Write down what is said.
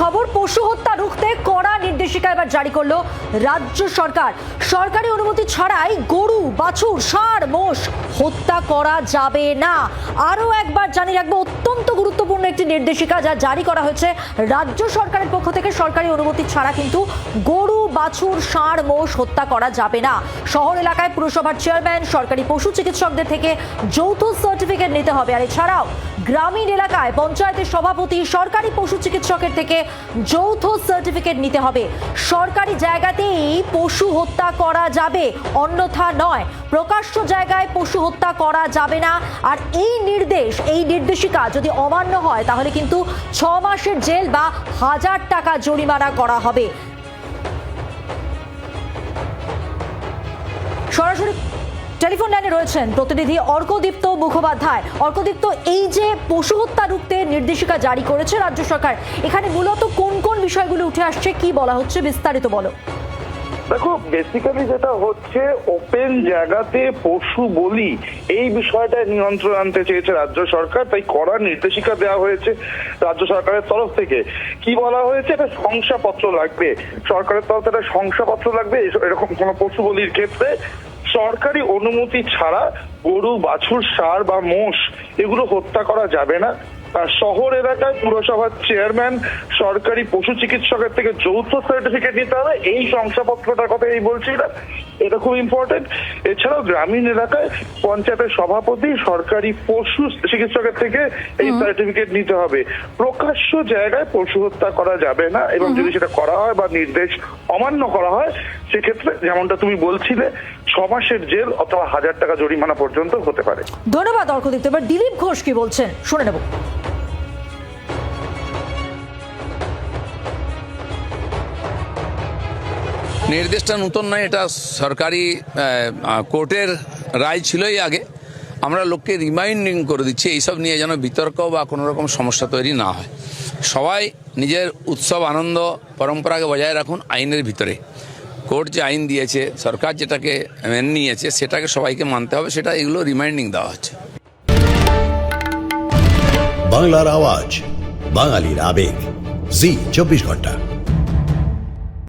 খবর, পশু হত্যা রুখতে কড়া নির্দেশিকা এবার জারি করলো রাজ্য সরকার। সরকারি অনুমতি ছাড়াই গরু, বাছুর, ষাঁড়, মোষ হত্যা করা যাবে না। আরো একবার জানিয়ে রাখবো, অত্যন্ত গুরুত্বপূর্ণ একটি নির্দেশিকা যা জারি করা হয়েছে রাজ্য সরকারের পক্ষ থেকে। সরকারি অনুমতি ছাড়া কিন্তু গরু, বাছুর, ষাঁড়, মোষ হত্যা করা যাবে না। শহর এলাকায় পুরসভার চেয়ারম্যান, সরকারি পশু চিকিৎসকদের থেকে যৌথ সার্টিফিকেট নিতে হবে। আর এছাড়াও গ্রামীণ এলাকায় পঞ্চায়েতের সভাপতি, সরকারি পশু চিকিৎসকের থেকে যৌথ সার্টিফিকেট নিতে হবে। সরকারি জায়গাতেই পশু হত্যা করা যাবে, অন্যথা নয়। প্রকাশ্য জায়গায় পশু হত্যা করা যাবে না। আর এই নির্দেশিকা যদি অমান্য হয় তাহলে কিন্তু 6 মাসের জেল বা 1000 টাকা জরিমানা করা হবে। সরাসরি টেলিফোন লাইনে রয়েছেন প্রতিনিধি অর্কদীপ্ত মুখোপাধ্যায়। অর্কদীপ্ত, এই যে পশু হত্যা রুখতে নির্দেশিকা জারি করেছে রাজ্য সরকার, এখানে মূলত কোন কোন বিষয়গুলো উঠে আসছে, কি বলা হচ্ছে, বিস্তারিত বলো। দেখো, বেসিক্যালি যেটা হচ্ছে, ওপেন জায়গাতে পশু বলি এই বিষয়টা নিয়ন্ত্রণ আনতে চেয়েছে রাজ্য সরকার, তাই কড়া নির্দেশিকা দেওয়া হয়েছে রাজ্য সরকারের তরফ থেকে। কি বলা হয়েছে, একটা শংসাপত্র লাগবে, সরকারের তরফ থেকে একটা শংসাপত্র লাগবে। এরকম কোনো পশু বলির ক্ষেত্রে সরকারি অনুমতি ছাড়া গরু, বাছুর, ষাঁড় বা মোষ এগুলো হত্যা করা যাবে না। শহর এলাকায় পুরসভার চেয়ারম্যান, সরকারি পশু চিকিৎসকের থেকে যৌথ সার্টিফিকেট নিতে হবে। এই শংসাপত্রটার কথা এই বলছিলাম, এটা খুব ইম্পর্টেন্ট। এছাড়াও গ্রামীণ এলাকায় পঞ্চায়েতের সভাপতি, সরকারি পশু চিকিৎসকের থেকে এই সার্টিফিকেট নিতে হবে। প্রকাশ্য জায়গায় পশু হত্যা করা যাবে না, এবং যদি সেটা করা হয় বা নির্দেশ অমান্য করা হয় সেক্ষেত্রে যেমনটা তুমি বলছিলে 6 মাসের জেল অথবা 1000 টাকা জরিমানা পর্যন্ত হতে পারে। ধন্যবাদ অর্কদীপ্ত। এবার দিলীপ ঘোষ কি বলছেন শুনে নেব। নির্দেশটা নতুন নয়, এটা সরকারি কোর্টের রায় ছিলই আগে। আমরা লোককে রিমাইন্ডিং করে দিচ্ছি এইসব নিয়ে যেন বিতর্ক বা কোনো রকম সমস্যা তৈরি না হয়। সবাই নিজের উৎসব, আনন্দ, পরম্পরাকে বজায় রাখুন আইনের ভিতরে। কোর্ট যে আইন দিয়েছে, সরকার যেটাকে মেনে নিয়েছে সেটাকে সবাইকে মানতে হবে, সেটা এগুলো রিমাইন্ডিং দেওয়া হচ্ছে। বাংলার আওয়াজ, বাঙালির আবেগ, জি 24 ঘন্টা।